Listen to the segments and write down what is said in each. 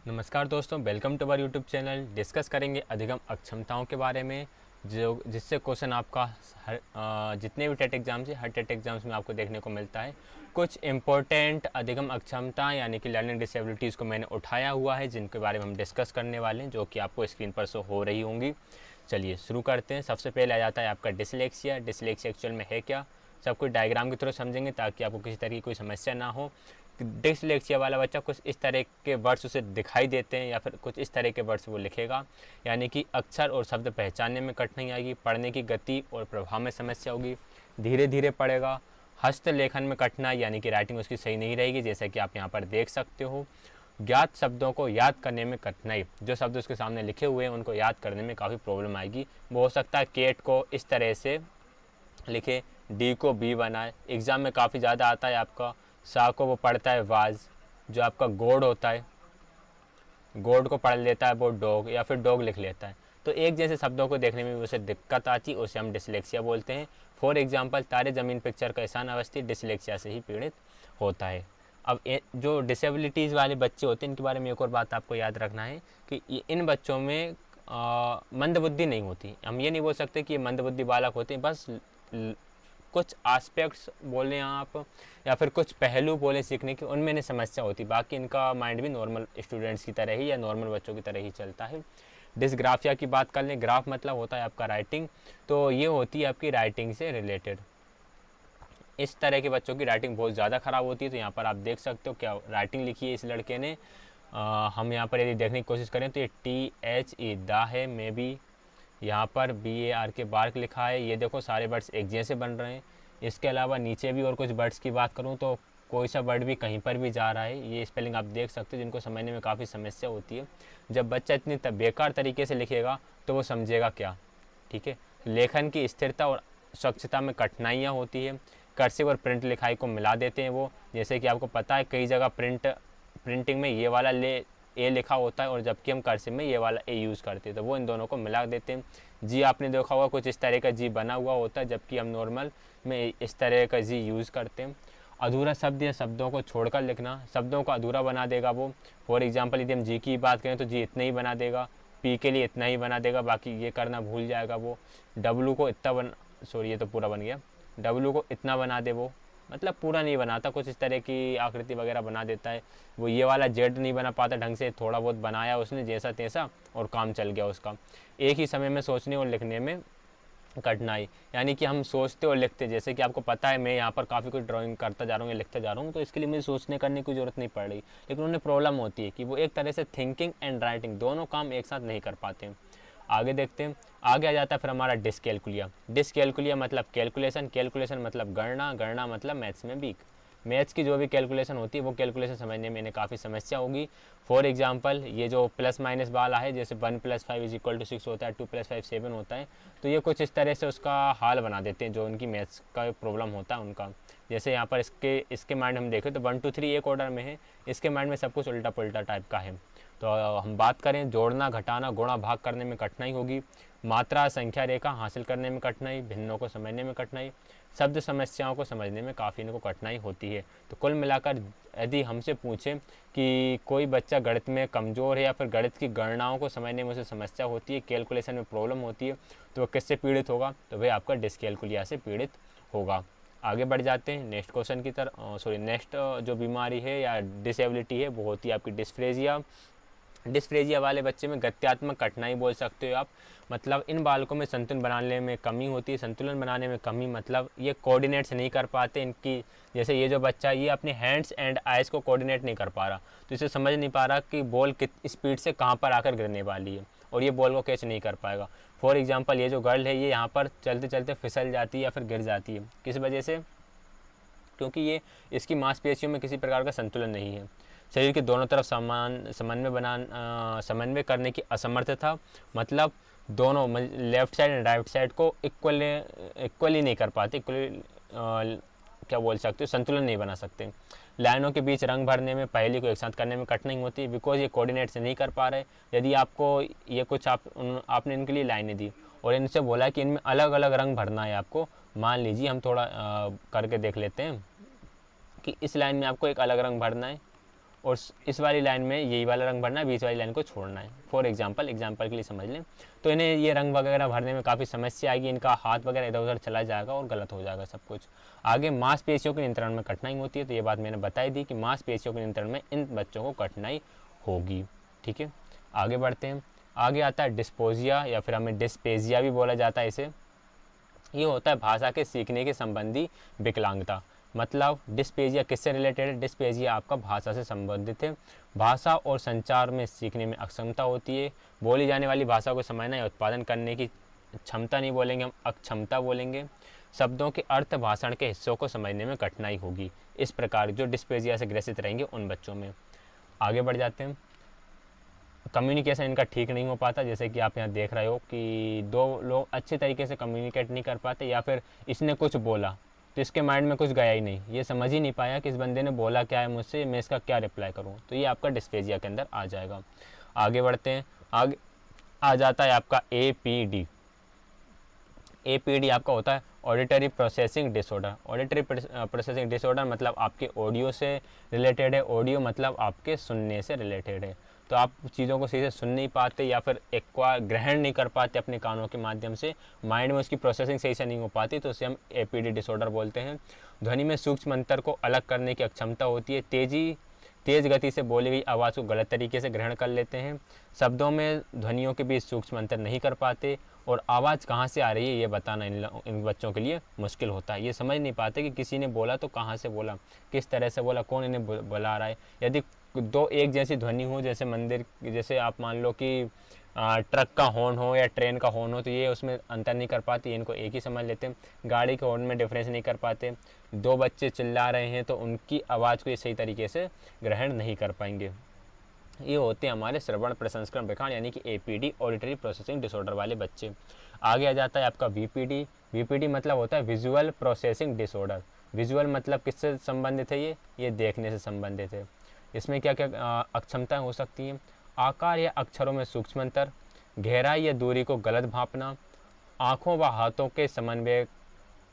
नमस्कार दोस्तों, welcome to our YouTube channel. Discuss करेंगे अधिगम अक्षमताओं के बारे में, जो जिससे क्वेश्चन आपका जितने भी टेट एग्जाम्स है, हर टेट एग्जाम्स में आपको देखने को मिलता है। कुछ इंपॉर्टेंट अधिगम अक्षमता यानी कि लर्निंग डिसेबिलिटीज़ को मैंने उठाया हुआ है, जिनके बारे में हम डिस्कस करने वाले हैं, जो कि आपको स्क्रीन पर शो हो रही होंगी। चलिए शुरू करते हैं। सबसे पहले आ जाता है आपका डिसलेक्सिया। डिसलेक्सिया एक्चुअल में है क्या, सब कुछ डायग्राम के थ्रू समझेंगे ताकि आपको किसी तरह की कोई समस्या ना हो। डिसलेक्सिया वाला बच्चा कुछ इस तरह के वर्ड्स उसे दिखाई देते हैं या फिर कुछ इस तरह के वर्ड्स वो लिखेगा, यानी कि अक्षर और शब्द पहचानने में कठिनाई आएगी, पढ़ने की गति और प्रभाव में समस्या होगी, धीरे धीरे पढ़ेगा। हस्तलेखन में कठिनाई यानी कि राइटिंग उसकी सही नहीं रहेगी, जैसा कि आप यहाँ पर देख सकते हो। ज्ञात शब्दों को याद करने में कठिनाई, जो शब्द उसके सामने लिखे हुए हैं उनको याद करने में काफ़ी प्रॉब्लम आएगी। वो हो सकता है केट को इस तरह से लिखे, डी को बी बनाए। एग्ज़ाम में काफ़ी ज़्यादा आता है आपका। सा को वो पढ़ता है वाज, जो आपका गोड होता है, गोड को पढ़ लेता है वो डॉग, या फिर डॉग लिख लेता है। तो एक जैसे शब्दों को देखने में उसे दिक्कत आती है, उसे हम डिसलेक्सिया बोलते हैं। फॉर एग्जाम्पल, तारे ज़मीन पिक्चर का एहसान अवस्थी डिसलेक्सिया से ही पीड़ित होता है। अब जो डिसेबिलिटीज़ वाले बच्चे होते हैं, इनके बारे में एक और बात आपको याद रखना है कि इन बच्चों में मंदबुद्धि नहीं होती। हम ये नहीं बोल सकते कि ये मंदबुद्धि बालक होते हैं, बस कुछ एस्पेक्ट्स बोलें आप या फिर कुछ पहलू बोलें सीखने की, उनमें इन्हें समस्या होती। बाकी इनका माइंड भी नॉर्मल स्टूडेंट्स की तरह ही या नॉर्मल बच्चों की तरह ही चलता है। डिसग्राफिया की बात कर लें, ग्राफ मतलब होता है आपका राइटिंग, तो ये होती है आपकी राइटिंग से रिलेटेड। इस तरह के बच्चों की राइटिंग बहुत ज़्यादा ख़राब होती है। तो यहाँ पर आप देख सकते हो क्या राइटिंग लिखी है इस लड़के ने। हम यहाँ पर यदि देखने की कोशिश करें तो ये THE दा है, मे बी यहाँ पर BAR के बार्क लिखा है। ये देखो सारे वर्ड्स एक जैसे बन रहे हैं। इसके अलावा नीचे भी और कुछ वर्ड्स की बात करूँ तो कोई सा वर्ड भी कहीं पर भी जा रहा है। ये स्पेलिंग आप देख सकते हो, जिनको समझने में काफ़ी समस्या होती है। जब बच्चा इतनी बेकार तरीके से लिखेगा तो वो समझेगा क्या, ठीक है। लेखन की स्थिरता और स्वच्छता में कठिनाइयाँ होती है। कर्सिव और प्रिंट लिखाई को मिला देते हैं वो, जैसे कि आपको पता है कई जगह प्रिंटिंग में ये वाला ए लिखा होता है और जबकि हम कर्सिव में ये वाला ए यूज़ करते हैं, तो वो इन दोनों को मिला देते हैं। जी आपने देखा होगा कुछ इस तरह का जी बना हुआ होता है, जबकि हम नॉर्मल में इस तरह का जी यूज़ करते हैं। अधूरा शब्द या शब्दों को छोड़कर लिखना, शब्दों को अधूरा बना देगा वो। फॉर एग्जांपल यदि हम जी की बात करें तो जी इतना ही बना देगा, पी के लिए इतना ही बना देगा, बाकी ये करना भूल जाएगा वो। डब्लू को इतना सॉरी ये तो पूरा बन गया, डब्लू को इतना बना दे वो, मतलब पूरा नहीं बनाता, कुछ इस तरह की आकृति वगैरह बना देता है वो। ये वाला जेड नहीं बना पाता ढंग से, थोड़ा बहुत बनाया उसने जैसा तैसा और काम चल गया उसका। एक ही समय में सोचने और लिखने में कठिनाई, यानी कि हम सोचते और लिखते, जैसे कि आपको पता है मैं यहाँ पर काफ़ी कुछ ड्राइंग करता जा रहा हूँ या लिखता जा रहा हूँ, तो इसके लिए मुझे सोचने करने की ज़रूरत नहीं पड़ रही, लेकिन उन्हें प्रॉब्लम होती है कि वो एक तरह से थिंकिंग एंड राइटिंग दोनों काम एक साथ नहीं कर पाते हैं। आगे देखते हैं। आगे आ जाता है फिर हमारा डिसकैलकुलिया। डिसकैलकुलिया मतलब कैलकुलेशन, कैलकुलेशन मतलब गणना, गणना मतलब मैथ्स में वीक। मैथ्स की जो भी कैलकुलेशन होती है वो कैलकुलेशन समझने में इन्हें काफ़ी समस्या होगी। फॉर एग्जांपल ये जो प्लस माइनस वाला है, जैसे 1 + 5 = 6 होता है, 2 + 5 7 होता है, तो ये कुछ इस तरह से उसका हाल बना देते हैं जो उनकी मैथ्स का प्रॉब्लम होता है उनका। जैसे यहाँ पर इसके माइंड हम देखें तो 1 2 3 एक ऑर्डर में है, इसके माइंड में सब कुछ उल्टा पुल्टा टाइप का है। तो हम बात करें जोड़ना, घटाना, गुणा, भाग करने में कठिनाई होगी। मात्रा, संख्या, रेखा हासिल करने में कठिनाई, भिन्नों को समझने में कठिनाई, शब्द समस्याओं को समझने में काफ़ी इनको कठिनाई होती है। तो कुल मिलाकर यदि हमसे पूछें कि कोई बच्चा गणित में कमज़ोर है या फिर गणित की गणनाओं को समझने में उसे समस्या होती है, कैलकुलेशन में प्रॉब्लम होती है, तो वह किससे पीड़ित होगा, तो वह आपका डिसकैलकुलिया से पीड़ित होगा। आगे बढ़ जाते हैं नेक्स्ट क्वेश्चन की तरफ। नेक्स्ट जो बीमारी है या डिसेबिलिटी है वो होती है आपकी डिस्फ्रेजिया। डिस्फ्रेजिया वाले बच्चे में गत्यात्मक कठिनाई बोल सकते हो आप, मतलब इन बालकों में संतुलन बनाने में कमी होती है। संतुलन बनाने में कमी मतलब ये कोऑर्डिनेट्स नहीं कर पाते इनकी, जैसे ये जो बच्चा ये अपने हैंड्स एंड आइज़ को कोऑर्डिनेट नहीं कर पा रहा, तो इसे समझ नहीं पा रहा कि बॉल कित स्पीड से कहाँ पर आकर गिरने वाली है, और ये बॉल को कैच नहीं कर पाएगा। फॉर एग्जाम्पल ये जो गर्ल है ये यहाँ पर चलते चलते फिसल जाती है या फिर गिर जाती है, किस वजह से, क्योंकि ये इसकी मांसपेशियों में किसी प्रकार का संतुलन नहीं है। शरीर के दोनों तरफ समन्वय करने की असमर्थता, मतलब दोनों left side and right side को इक्वली नहीं कर पाते, इक्वली क्या बोल सकते हो, संतुलन नहीं बना सकते। लाइनों के बीच रंग भरने में पहेली को एक साथ करने में कठिनाई होती है, बिकॉज ये कोऑर्डिनेट से नहीं कर पा रहे। यदि आपको ये कुछ आपने इनके लिए लाइनें दी और इनसे बोला कि इनमें अलग अलग रंग भरना है आपको, मान लीजिए हम थोड़ा करके देख लेते हैं कि इस लाइन में आपको एक अलग रंग भरना है और इस वाली लाइन में यही वाला रंग भरना है, बीच वाली लाइन को छोड़ना है। फॉर एग्जांपल के लिए समझ लें, तो इन्हें ये रंग वगैरह भरने में काफ़ी समस्या आएगी, इनका हाथ वगैरह इधर उधर चला जाएगा और गलत हो जाएगा सब कुछ। आगे मांसपेशियों के नियंत्रण में कठिनाई होती है, तो ये बात मैंने बताई दी कि मांसपेशियों के नियंत्रण में इन बच्चों को कठिनाई होगी। ठीक है, आगे बढ़ते हैं। आगे आता है डिस्पोजिया या फिर हमें डिस्पेजिया भी बोला जाता है इसे। ये होता है भाषा के सीखने के संबंधी विकलांगता। मतलब डिस्पेजिया किससे रिलेटेड है? डिस्पेजिया आपका भाषा से संबंधित है। भाषा और संचार में सीखने में अक्षमता होती है। बोली जाने वाली भाषा को समझना या उत्पादन करने की क्षमता नहीं बोलेंगे, हम अक्षमता बोलेंगे। शब्दों के अर्थ भाषण के हिस्सों को समझने में कठिनाई होगी। इस प्रकार जो डिस्पेजिया से ग्रसित रहेंगे उन बच्चों में। आगे बढ़ जाते हैं। कम्युनिकेशन इनका ठीक नहीं हो पाता, जैसे कि आप यहाँ देख रहे हो कि दो लोग अच्छे तरीके से कम्युनिकेट नहीं कर पाते, या फिर इसने कुछ बोला तो इसके माइंड में कुछ गया ही नहीं, ये समझ ही नहीं पाया कि इस बंदे ने बोला क्या है मुझसे, मैं इसका क्या रिप्लाई करूँ, तो ये आपका डिस्पेजिया के अंदर आ जाएगा। आगे बढ़ते हैं। आगे आ जाता है आपका APD। APD आपका होता है auditory processing disorder. Auditory processing disorder मतलब आपके ऑडियो से रिलेटेड है, ऑडियो मतलब आपके सुनने से रिलेटेड है। तो आप चीज़ों को सही से सुन नहीं पाते या फिर एक को ग्रहण नहीं कर पाते अपने कानों के माध्यम से, माइंड में उसकी प्रोसेसिंग सही से नहीं हो पाती, तो उसे हम APD डिसऑर्डर बोलते हैं। ध्वनि में सूक्ष्म अंतर को अलग करने की अक्षमता होती है। तेज़ गति से बोली गई आवाज़ को गलत तरीके से ग्रहण कर लेते हैं। शब्दों में ध्वनियों के बीच सूक्ष्म अंतर नहीं कर पाते, और आवाज़ कहाँ से आ रही है ये बताना इन बच्चों के लिए मुश्किल होता है। ये समझ नहीं पाते कि किसी ने बोला तो कहाँ से बोला, किस तरह से बोला, कौन इन्हें बुला रहा है। यदि दो एक जैसी ध्वनि हो, जैसे मंदिर, जैसे आप मान लो कि ट्रक का हॉर्न हो या ट्रेन का हॉर्न हो, तो ये उसमें अंतर नहीं कर पाती, इनको एक ही समझ लेते हैं। गाड़ी के हॉर्न में डिफरेंस नहीं कर पाते। दो बच्चे चिल्ला रहे हैं तो उनकी आवाज़ को ये सही तरीके से ग्रहण नहीं कर पाएंगे। ये होते हैं हमारे श्रवण प्रसंस्करण विकार यानी कि APD ऑडिटरी प्रोसेसिंग डिसऑर्डर वाले बच्चे। आगे आ जाता है आपका VPD। VPD मतलब होता है विजुअल प्रोसेसिंग डिसऑर्डर। विजुअल मतलब किससे संबंधित है? ये देखने से संबंधित है। इसमें क्या क्या अक्षमताएं हो सकती हैं? आकार या अक्षरों में सूक्ष्म अंतर, गहराई या दूरी को गलत भांपना, आँखों व हाथों के समन्वय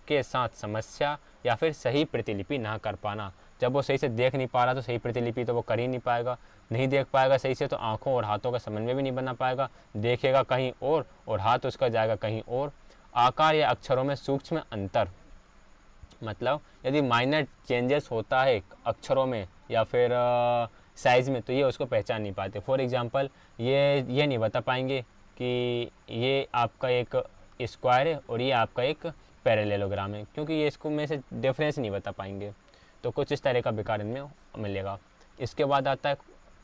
के साथ समस्या, या फिर सही प्रतिलिपि ना कर पाना। जब वो सही से देख नहीं पा रहा तो सही प्रतिलिपि तो वो कर ही नहीं पाएगा, नहीं देख पाएगा सही से तो आँखों और हाथों का समन्वय भी नहीं बना पाएगा, देखेगा कहीं और हाथ उसका जाएगा कहीं और। आकार या अक्षरों में सूक्ष्म अंतर मतलब यदि माइनर चेंजेस होता है अक्षरों में या फिर साइज़ में, तो ये उसको पहचान नहीं पाते। फॉर एग्जांपल ये नहीं बता पाएंगे कि ये आपका एक स्क्वायर है और ये आपका एक पैरेललोग्राम है, क्योंकि ये इसको में से डिफरेंस नहीं बता पाएंगे। तो कुछ इस तरह का विकार इनमें मिलेगा। इसके बाद आता है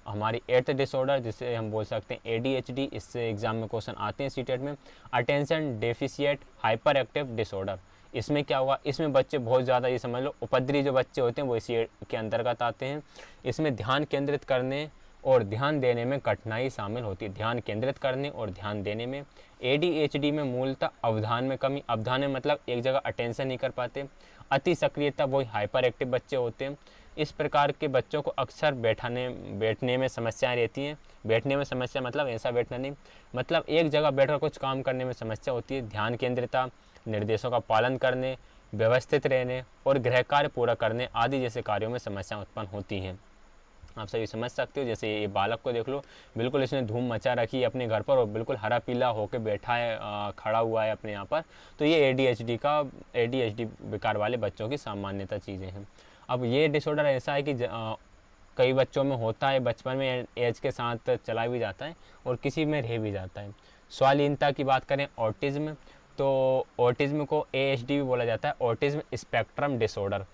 हमारी 8th डिसऑर्डर, जिसे हम बोल सकते हैं ADHD। इससे एग्जाम में क्वेश्चन आते हैं सीटेट में। Attention deficit hyper active disorder. इसमें क्या हुआ? इसमें बच्चे बहुत ज़्यादा, ये समझ लो उपद्रवी जो बच्चे होते हैं वो इसी के अंतर्गत आते हैं। इसमें ध्यान केंद्रित करने और ध्यान देने में कठिनाई शामिल होती है। ध्यान केंद्रित करने और ध्यान देने में। ADHD में मूलतः अवधान में कमी। अवधान में मतलब एक जगह अटेंशन नहीं कर पाते। अति सक्रियता, वही हाइपर एक्टिव बच्चे होते हैं। इस प्रकार के बच्चों को अक्सर बैठने में समस्याएं रहती हैं। बैठने में समस्या मतलब ऐसा बैठना नहीं, मतलब एक जगह बैठकर कुछ काम करने में समस्या होती है। ध्यान केंद्रिता, निर्देशों का पालन करने, व्यवस्थित रहने और गृह कार्य पूरा करने आदि जैसे कार्यों में समस्याएं उत्पन्न होती हैं। आप सभी समझ सकते हो। जैसे ये बालक को देख लो, बिल्कुल इसने धूम मचा रखी है अपने घर पर और बिल्कुल हरा पीला होकर बैठा है, खड़ा हुआ है अपने यहाँ पर। तो ये ADHD विकार वाले बच्चों की सामान्यतः चीज़ें हैं। अब ये डिसऑर्डर ऐसा है कि कई बच्चों में होता है, बचपन में एज के साथ चला भी जाता है और किसी में रह भी जाता है। स्वालीनता की बात करें, ऑटिज्म, तो ऑटिज्म को ASD भी बोला जाता है, ऑटिज्म स्पेक्ट्रम डिसऑर्डर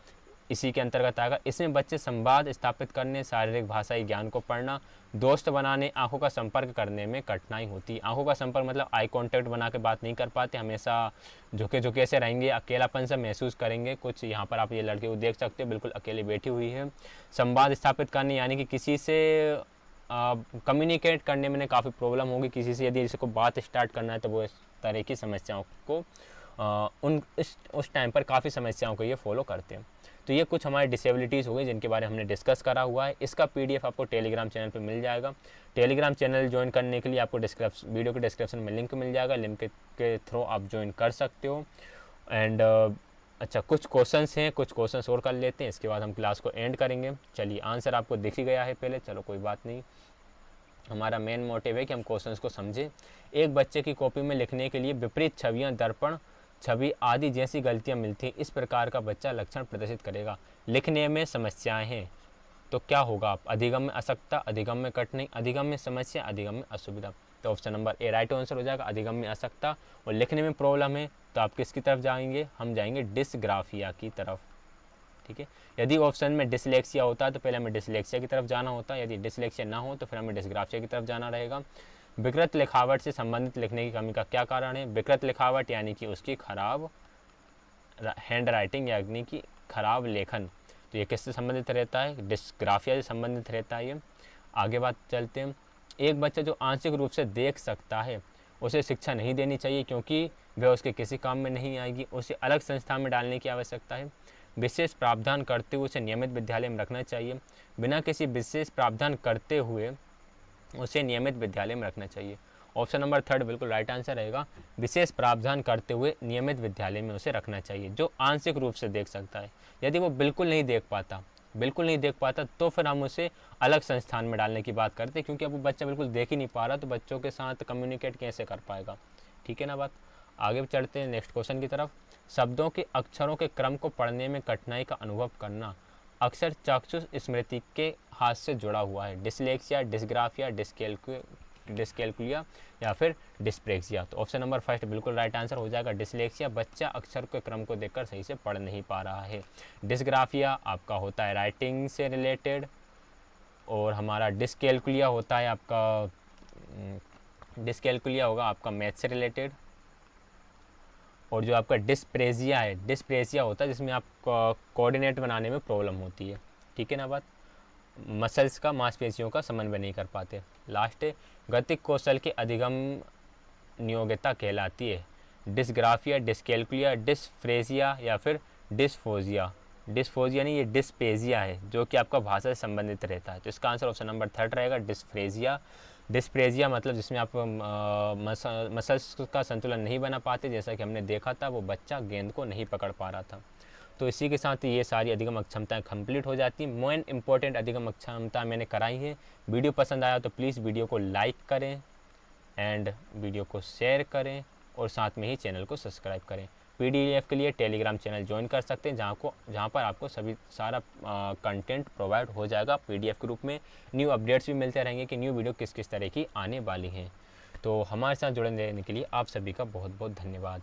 इसी के अंतर्गत आएगा। इसमें बच्चे संवाद स्थापित करने, शारीरिक भाषाई ज्ञान को पढ़ना, दोस्त बनाने, आंखों का संपर्क करने में कठिनाई होती है। आंखों का संपर्क मतलब आई कांटेक्ट बना के बात नहीं कर पाते, हमेशा झुके झुके से रहेंगे, अकेलापन से महसूस करेंगे। कुछ यहाँ पर आप ये लड़के को देख सकते हो, बिल्कुल अकेले बैठी हुई है। संवाद स्थापित करने यानी कि किसी से कम्युनिकेट करने में काफ़ी प्रॉब्लम होगी। किसी से यदि इसको बात स्टार्ट करना है तो वो इस तरह की समस्याओं को उस टाइम पर काफ़ी समस्याओं को ये फॉलो करते हैं। तो ये कुछ हमारे डिसेबिलिटीज़ हो गई जिनके बारे में हमने डिस्कस करा हुआ है। इसका PDF आपको टेलीग्राम चैनल पे मिल जाएगा। टेलीग्राम चैनल ज्वाइन करने के लिए आपको वीडियो के डिस्क्रिप्शन में लिंक मिल जाएगा, लिंक के थ्रू आप ज्वाइन कर सकते हो। एंड अच्छा, कुछ क्वेश्चंस हैं, कुछ क्वेश्चंस और कर लेते हैं, इसके बाद हम क्लास को एंड करेंगे। चलिए, आंसर आपको दिख ही गया है पहले, चलो कोई बात नहीं। हमारा मेन मोटिव है कि हम क्वेश्चंस को समझें। एक बच्चे की कॉपी में लिखने के लिए विपरीत छवियां, दर्पण छवि आदि जैसी गलतियां मिलती हैं, इस प्रकार का बच्चा लक्षण प्रदर्शित करेगा। लिखने में समस्याएं हैं तो क्या होगा? आप अधिगम में असक्ता, अधिगम में कठिनाई, अधिगम में समस्या, अधिगम में असुविधा। तो option number A right answer हो जाएगा, अधिगम में असक्ता। और लिखने में प्रॉब्लम है तो आप किसकी तरफ जाएंगे? हम जाएंगे डिसग्राफिया की तरफ। ठीक है, यदि ऑप्शन में डिसलेक्सिया होता तो पहले हमें डिसलेक्सिया की तरफ जाना होता, यदि डिसलेक्सिया ना हो तो फिर हमें डिसग्राफिया की तरफ जाना रहेगा। विकृत लिखावट से संबंधित लिखने की कमी का क्या कारण है? विकृत लिखावट यानी कि उसकी खराब हैंड राइटिंग यानी कि खराब लेखन। तो ये किससे संबंधित रहता है? डिसग्राफिया से संबंधित रहता है ये। आगे बात चलते हैं। एक बच्चा जो आंशिक रूप से देख सकता है उसे शिक्षा नहीं देनी चाहिए क्योंकि वह उसके किसी काम में नहीं आएगी, उसे अलग संस्था में डालने की आवश्यकता है। विशेष प्रावधान करते हुए उसे नियमित विद्यालय में रखना चाहिए, बिना किसी विशेष प्रावधान करते हुए उसे नियमित विद्यालय में रखना चाहिए। ऑप्शन नंबर थर्ड बिल्कुल राइट आंसर रहेगा, विशेष प्रावधान करते हुए नियमित विद्यालय में उसे रखना चाहिए। जो आंशिक रूप से देख सकता है, यदि वो बिल्कुल नहीं देख पाता, बिल्कुल नहीं देख पाता तो फिर हम उसे अलग संस्थान में डालने की बात करते हैं, क्योंकि अब वो बच्चा बिल्कुल देख ही नहीं पा रहा तो बच्चों के साथ कम्युनिकेट कैसे कर पाएगा। ठीक है ना बात। आगे चढ़ते हैं नेक्स्ट क्वेश्चन की तरफ। शब्दों के अक्षरों के क्रम को पढ़ने में कठिनाई का अनुभव करना अक्सर चाक्षुष स्मृति के हाथ से जुड़ा हुआ है। डिसलेक्सिया, डिसग्राफिया, डिस्कैल्कुलिया या फिर डिस्प्रेक्सिया। तो ऑप्शन नंबर फर्स्ट बिल्कुल राइट आंसर हो जाएगा, डिसलेक्सिया। बच्चा अक्षर के क्रम को देखकर सही से पढ़ नहीं पा रहा है। डिसग्राफिया आपका होता है राइटिंग से रिलेटेड, और हमारा डिस्कैल्कुलिया होता है आपका डिस्कैल्कुलिया होगा आपका मैथ से रिलेटेड। और जो आपका डिस्प्रेजिया है, डिस्प्रेजिया होता है जिसमें आप कोऑर्डिनेट बनाने में प्रॉब्लम होती है। ठीक है ना बात। मसल्स का, मांसपेशियों का समन्वय नहीं कर पाते। लास्ट है, गतिक कौशल की अधिगम नियोग्यता कहलाती है। डिसग्राफिया, डिस्कैल्कुलिया, डिस्फ्रेजिया या फिर डिस्फोजिया। डिस्फोजिया नहीं, ये डिस्पेजिया है जो कि आपका भाषा से संबंधित रहता है। तो इसका आंसर ऑप्शन नंबर थर्ड रहेगा, डिस्फ्रेजिया। डिस्प्रेजिया मतलब जिसमें आप मसल्स का संतुलन नहीं बना पाते, जैसा कि हमने देखा था वो बच्चा गेंद को नहीं पकड़ पा रहा था। तो इसी के साथ ये सारी अधिगम अक्षमताएं कंप्लीट हो जाती हैं। मोस्ट इंपॉर्टेंट अधिगम अक्षमता मैंने कराई है। वीडियो पसंद आया तो प्लीज़ वीडियो को लाइक करें एंड वीडियो को शेयर करें और साथ में ही चैनल को सब्सक्राइब करें। पीडीएफ के लिए टेलीग्राम चैनल ज्वाइन कर सकते हैं जहाँ पर आपको सभी सारा कंटेंट प्रोवाइड हो जाएगा पीडीएफ के रूप में। न्यू अपडेट्स भी मिलते रहेंगे कि न्यू वीडियो किस किस तरह की आने वाली हैं। तो हमारे साथ जुड़े रहने के लिए आप सभी का बहुत बहुत धन्यवाद।